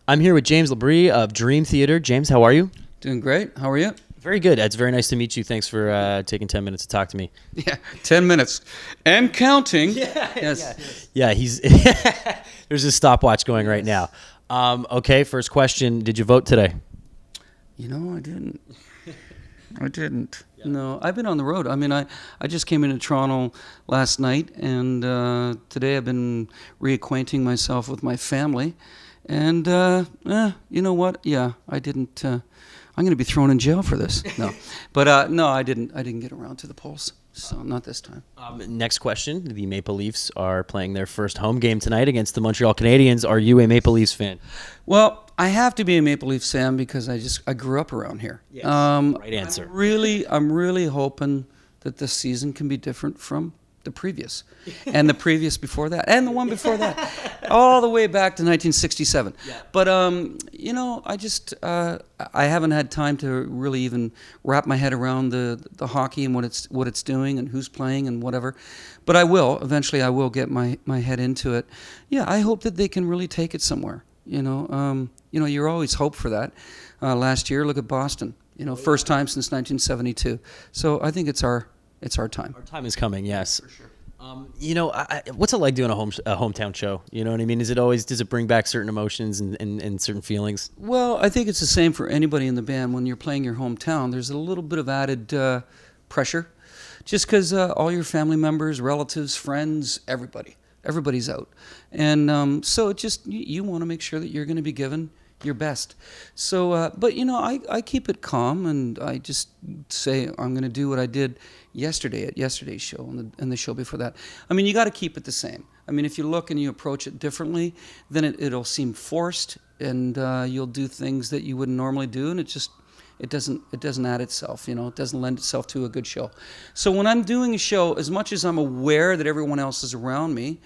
I'm here with James LaBrie of Dream Theater. James, how are you? Doing great. How are you? Very good. It's very nice to meet you. Thanks for taking 10 minutes to talk to me. Yeah, 10 minutes. And counting. Yes. Yeah, he's there's a stopwatch going right now. Okay, first question. Did you vote today? You know, I didn't. No, I've been on the road. I mean, I just came into Toronto last night, and today I've been reacquainting myself with my family. And you know what? Yeah, I didn't. I'm going to be thrown in jail for this. No, but no, I didn't get around to the polls. So not this time. Next question. The Maple Leafs are playing their first home game tonight against the Montreal Canadiens. Are you a Maple Leafs fan? Well, I have to be a Maple Leafs fan because I grew up around here. Yes. Right answer. I'm really hoping that this season can be different from the previous, and the previous before that, and the one before that, all the way back to 1967. Yeah. But you know, I haven't had time to really even wrap my head around the hockey and what it's doing and who's playing and whatever. But I will eventually. I will get my head into it. Yeah, I hope that they can really take it somewhere. You know, you're always hope for that. Last year, look at Boston. You know, first time since 1972. So I think it's our time. Our time is coming, yes. For sure. You know, what's it like doing a hometown show? You know what I mean? Does it bring back certain emotions and certain feelings? Well, I think it's the same for anybody in the band. When you're playing your hometown, there's a little bit of added pressure, just because all your family members, relatives, friends, everybody's out. And so it just, you want to make sure that you're going to be given your best. So, but you know, I keep it calm, and I just say I'm going to do what I did yesterday at yesterday's show and the show before that. I mean, you got to keep it the same. I mean, if you look and you approach it differently, then it'll seem forced, and you'll do things that you wouldn't normally do, and it doesn't add itself. You know, it doesn't lend itself to a good show. So when I'm doing a show, as much as I'm aware that everyone else is around me,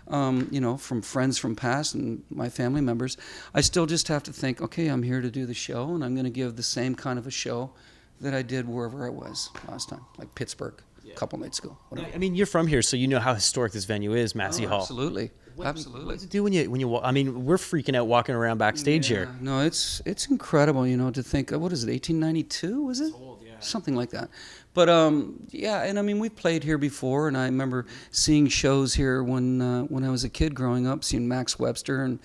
you know, from friends from past and my family members, I still just have to think, okay, I'm here to do the show, and I'm going to give the same kind of a show that I did wherever I was last time, like Pittsburgh, a couple nights ago. Whatever. I mean, you're from here, so you know how historic this venue is, Massey Hall. Absolutely. What does it do when you walk? I mean, we're freaking out walking around backstage here. No, it's incredible, you know, to think, what is it, 1892, was it? It's old, yeah. Something like that. But yeah, and I mean, we've played here before, and I remember seeing shows here when I was a kid growing up, seeing Max Webster and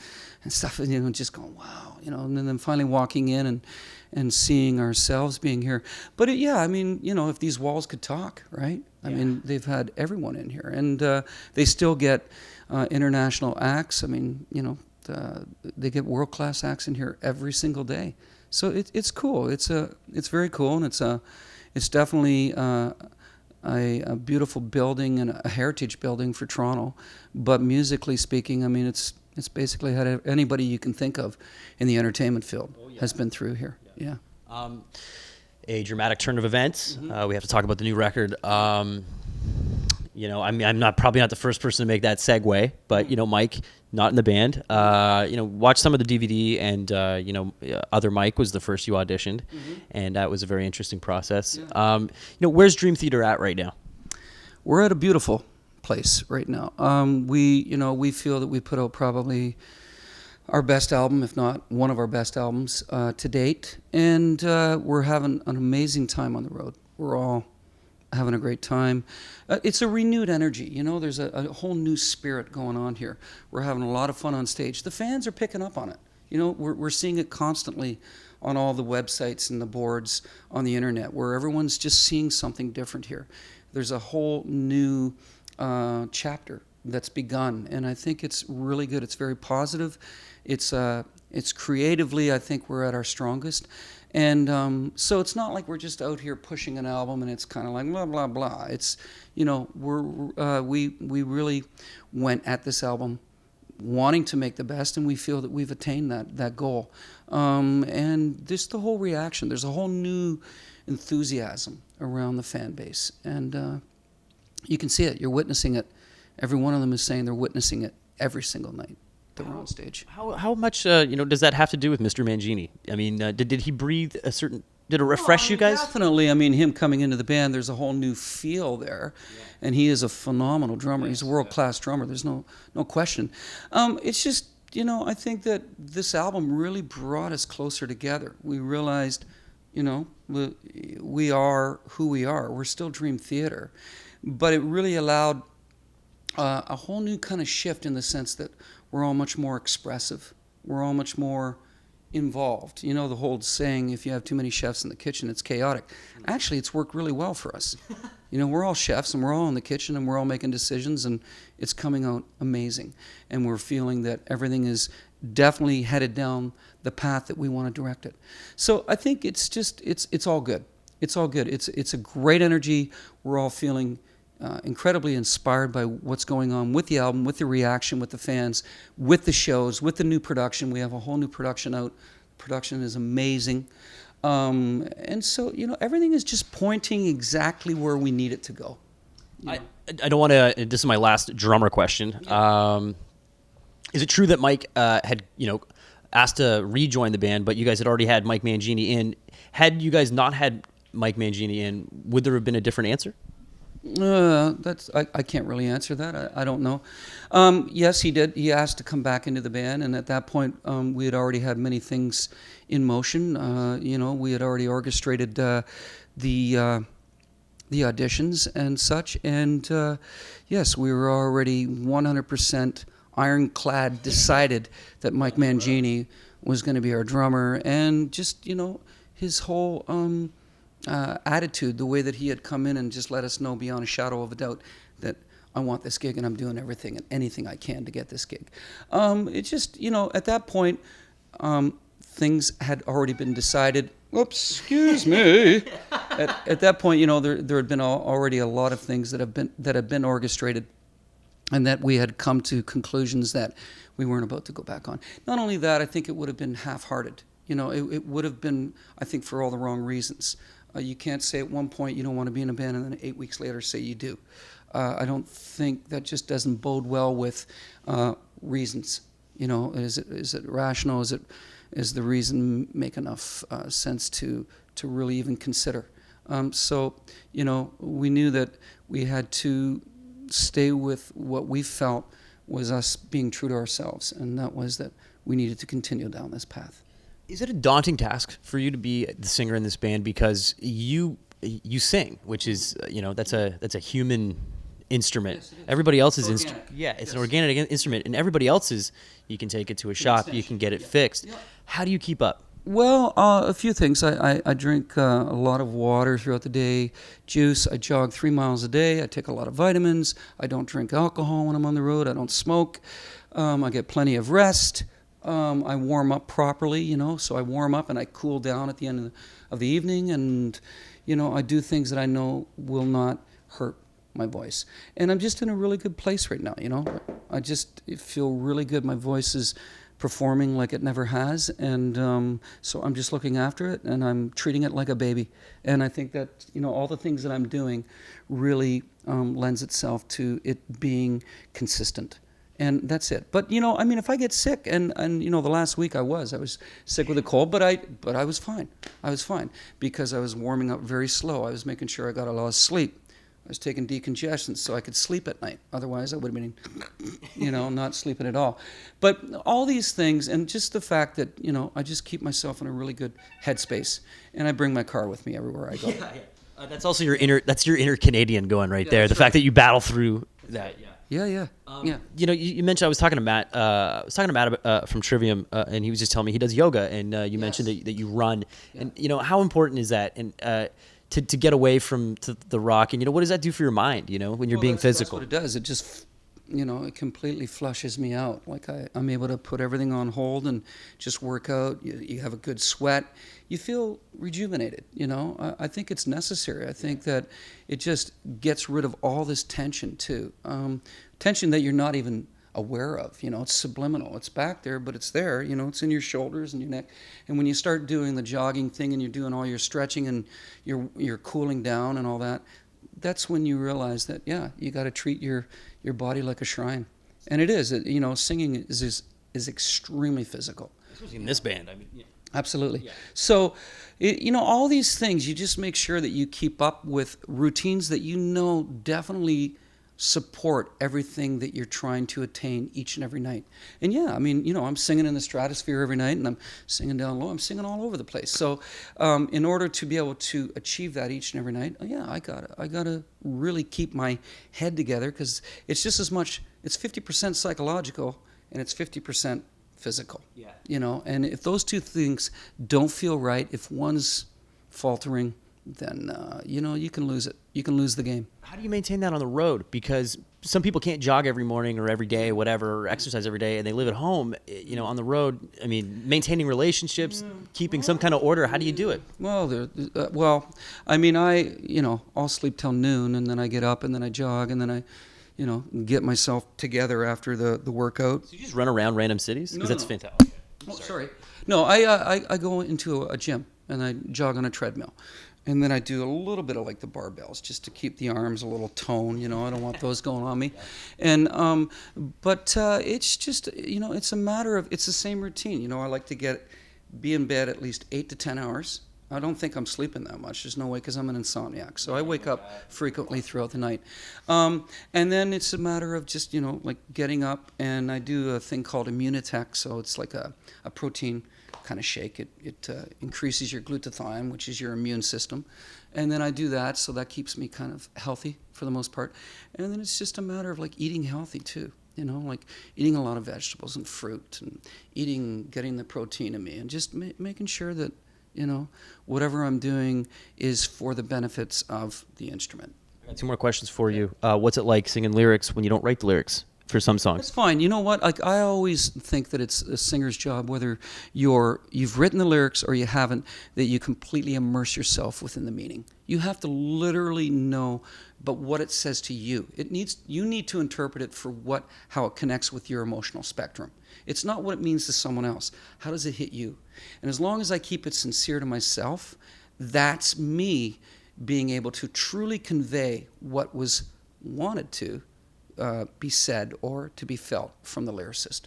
stuff, and you know, just going, wow, you know, and then finally walking in and seeing ourselves being here. But yeah, I mean, you know, if these walls could talk, right? I mean, they've had everyone in here, and they still get international acts. I mean, you know, they get world-class acts in here every single day. So it's cool. It's very cool, and it's definitely a beautiful building and a heritage building for Toronto. But musically speaking, I mean, it's basically had anybody you can think of in the entertainment field has been through here. Yeah. A dramatic turn of events. We have to talk about the new record. You know, I'm probably not the first person to make that segue, but you know, Mike, not in the band. You know, watch some of the DVD, and you know, Other Mike was the first you auditioned, and that was a very interesting process. Yeah. You know, where's Dream Theater at right now? We're at a beautiful place right now. We feel that we put out probably our best album, if not one of our best albums to date, and we're having an amazing time on the road. We're all having a great time. It's a renewed energy, you know, there's a whole new spirit going on here. We're having a lot of fun on stage. The fans are picking up on it. You know, we're seeing it constantly on all the websites and the boards on the internet, where everyone's just seeing something different here. There's a whole new chapter that's begun, and I think it's really good. It's very positive. It's creatively, I think we're at our strongest. And so it's not like we're just out here pushing an album and it's kind of like blah, blah, blah. It's, you know, we really went at this album wanting to make the best, and we feel that we've attained that goal. And just the whole reaction, there's a whole new enthusiasm around the fan base. And you can see it. You're witnessing it. Every one of them is saying they're witnessing it every single night that we're on stage. How much you know, does that have to do with Mr. Mangini? I mean, did he breathe a certain? Did it refresh you guys? Definitely. I mean, him coming into the band, there's a whole new feel there, and he is a phenomenal drummer. He's a world-class drummer. There's no question. It's just I think that this album really brought us closer together. We realized, we are who we are. We're still Dream Theater, but it really allowed a whole new kind of shift in the sense that we're all much more expressive. We're all much more involved. The whole saying, if you have too many chefs in the kitchen, it's chaotic. Actually, it's worked really well for us. We're all chefs and we're all in the kitchen and we're all making decisions and it's coming out amazing. And we're feeling that everything is definitely headed down the path that we want to direct it. So I think it's all good. It's all good. It's a great energy. We're all feeling incredibly inspired by what's going on with the album, with the reaction, with the fans, with the shows, with the new production. We have a whole new production out. Production is amazing. And so, everything is just pointing exactly where we need it to go. I don't want to, this is my last drummer question. Yeah. Is it true that Mike had, asked to rejoin the band, but you guys had already had Mike Mangini in? Had you guys not had Mike Mangini in, would there have been a different answer? I can't really answer that. I don't know. Yes, he did. He asked to come back into the band, and at that point, we had already had many things in motion. We had already orchestrated the auditions and such, and yes, we were already 100% ironclad decided that Mike Mangini was going to be our drummer, and just his whole attitude, the way that he had come in and just let us know beyond a shadow of a doubt that I want this gig and I'm doing everything and anything I can to get this gig. It just, at that point, things had already been decided. Oops, excuse me. At that point, there had been already a lot of things that had been orchestrated, and that we had come to conclusions that we weren't about to go back on. Not only that, I think it would have been half-hearted. It would have been, I think, for all the wrong reasons. You can't say at one point you don't want to be in a band and then 8 weeks later say you do. I don't think that just doesn't bode well with reasons. Is it rational? Is the reason make enough sense to really even consider? So we knew that we had to stay with what we felt was us being true to ourselves, and that was that we needed to continue down this path. Is it a daunting task for you to be the singer in this band, because you sing, which is that's a human instrument. Yes, everybody else's instrument, it's yes. an organic instrument, and everybody else's you can take it to a shop, you can get it fixed. Yeah. How do you keep up? Well, a few things. I drink a lot of water throughout the day, juice. I jog 3 miles a day. I take a lot of vitamins. I don't drink alcohol when I'm on the road. I don't smoke. I get plenty of rest. I warm up properly, so I warm up and I cool down at the end of the evening, and, I do things that I know will not hurt my voice. And I'm just in a really good place right now, I just feel really good. My voice is performing like it never has, and so I'm just looking after it, and I'm treating it like a baby. And I think that, all the things that I'm doing really lends itself to it being consistent. And that's it. But if I get sick, and the last week I was sick with a cold, but I was fine. I was fine because I was warming up very slow. I was making sure I got a lot of sleep. I was taking decongestants so I could sleep at night. Otherwise, I would have been, not sleeping at all. But all these things, and just the fact that I just keep myself in a really good headspace, and I bring my car with me everywhere I go. Yeah. That's also your inner Canadian going right there. The fact that you battle through that. Yeah. Yeah. You mentioned, I was talking to Matt. From Trivium, and he was just telling me he does yoga, and you mentioned that you run, and how important is that, and to get away from the rock, and what does that do for your mind? When you're being physical. That's what it does. It just it completely flushes me out. Like I'm able to put everything on hold and just work out. You have a good sweat. You feel rejuvenated. I think it's necessary. I think that it just gets rid of all this tension too. Tension that you're not even aware of. It's subliminal. It's back there, but it's there. It's in your shoulders and your neck. And when you start doing the jogging thing and you're doing all your stretching and you're cooling down and all that, that's when you realize that you got to treat your body like a shrine. And it is. Singing is extremely physical. Especially in this band. Absolutely. Yeah. So, all these things, you just make sure that you keep up with routines that definitely support everything that you're trying to attain each and every night. And yeah, I mean, I'm singing in the stratosphere every night, and I'm singing down low. I'm singing all over the place. So in order to be able to achieve that each and every night, yeah, I gotta really keep my head together, because it's just as much, it's 50% psychological and it's 50% physical. Yeah. And if those two things don't feel right, if one's faltering, then you can lose it. You can lose the game. How do you maintain that on the road? Because some people can't jog every morning or every day, whatever, or exercise every day, and they live at home. On the road, I mean, maintaining relationships, keeping some kind of order. How do you do it? Well, I mean, I'll sleep till noon, and then I get up, and then I jog, and then I get myself together after the workout. So you just run around random cities? Because that's fantastic. Okay. Oh, sorry. No, I go into a gym, and I jog on a treadmill. And then I do a little bit of like the barbells, just to keep the arms a little toned. I don't want those going on me. And but it's just it's a matter of, it's the same routine. I like to be in bed at least 8 to 10 hours. I don't think I'm sleeping that much. There's no way, because I'm an insomniac. So I wake up frequently throughout the night. And then it's a matter of just like getting up, and I do a thing called Immunitech. So it's like a protein kind of shake. It increases your glutathione, which is your immune system, and then I do that, so that keeps me kind of healthy for the most part. And then it's just a matter of like eating healthy too, like eating a lot of vegetables and fruit, and getting the protein in me, and just making sure that whatever I'm doing is for the benefits of the instrument. I got 2 more questions for you. What's it like singing lyrics when you don't write the lyrics for some songs? It's fine. You know what? Like, I always think that it's a singer's job, whether you've written the lyrics or you haven't, that you completely immerse yourself within the meaning. You have to literally know but what it says to you. You need to interpret it for how it connects with your emotional spectrum. It's not what it means to someone else. How does it hit you? And as long as I keep it sincere to myself, that's me being able to truly convey what was wanted to be said or to be felt from the lyricist.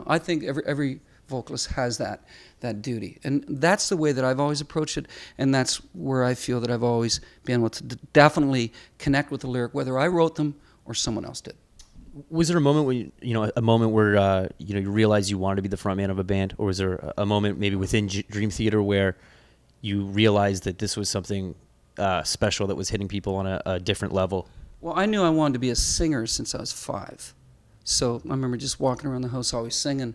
I think every vocalist has that duty, and that's the way that I've always approached it, and that's where I feel that I've always been able to definitely connect with the lyric, whether I wrote them or someone else did. Was there a moment when where you realized you wanted to be the front man of a band, or was there a moment maybe within Dream Theater where you realized that this was something special that was hitting people on a different level? Well, I knew I wanted to be a singer since I was 5. So I remember just walking around the house always singing.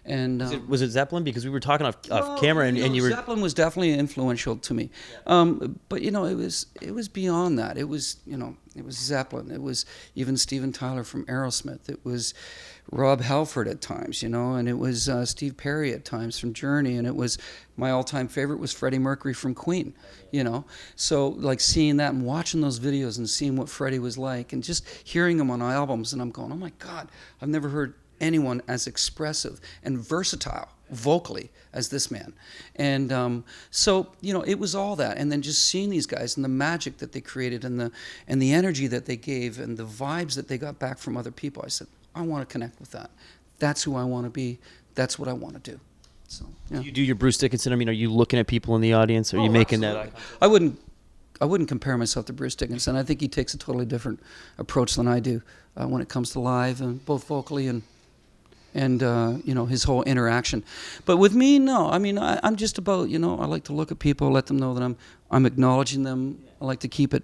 And was it Zeppelin? Because we were talking off camera, and you were... Zeppelin was definitely influential to me. Yeah. But it was beyond that. It was Zeppelin. It was even Steven Tyler from Aerosmith. It was Rob Halford at times, and it was Steve Perry at times from Journey, and it was my all-time favorite was Freddie Mercury from Queen, So like seeing that and watching those videos and seeing what Freddie was like, and just hearing him on albums, and I'm going, oh my God, I've never heard anyone as expressive and versatile vocally as this man. And so it was all that, and then just seeing these guys and the magic that they created, and the energy that they gave, and the vibes that they got back from other people, I said, I want to connect with that. That's who I want to be. That's what I want to do. So yeah. Do you do your Bruce Dickinson? I mean, are you looking at people in the audience? Are you making absolutely. I wouldn't compare myself to Bruce Dickinson. I think he takes a totally different approach than I do when it comes to live, and both vocally and his whole interaction. But with me, no. I mean, I'm just about, I like to look at people, let them know that I'm acknowledging them. I like to keep a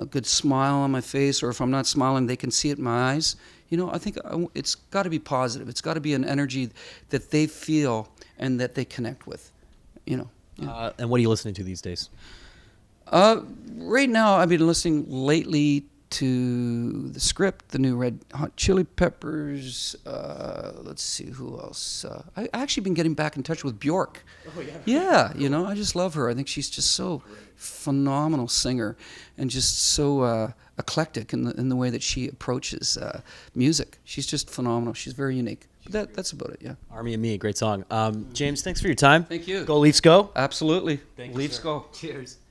good smile on my face, or if I'm not smiling, they can see it in my eyes. I think it's got to be positive. It's got to be an energy that they feel and that they connect with. Yeah. And what are you listening to these days? Right now, I've been listening lately to The Script, the new Red Hot Chili Peppers. Let's see, who else? I actually been getting back in touch with Bjork. Oh, yeah. Yeah, I just love her. I think she's just so phenomenal singer, and just so eclectic in the way that she approaches music. She's just phenomenal. She's very unique. But that's about it, yeah. Army of Me, great song. James, thanks for your time. Thank you. Go Leafs, go. Absolutely. Thank you, Leafs, sir. go. Cheers.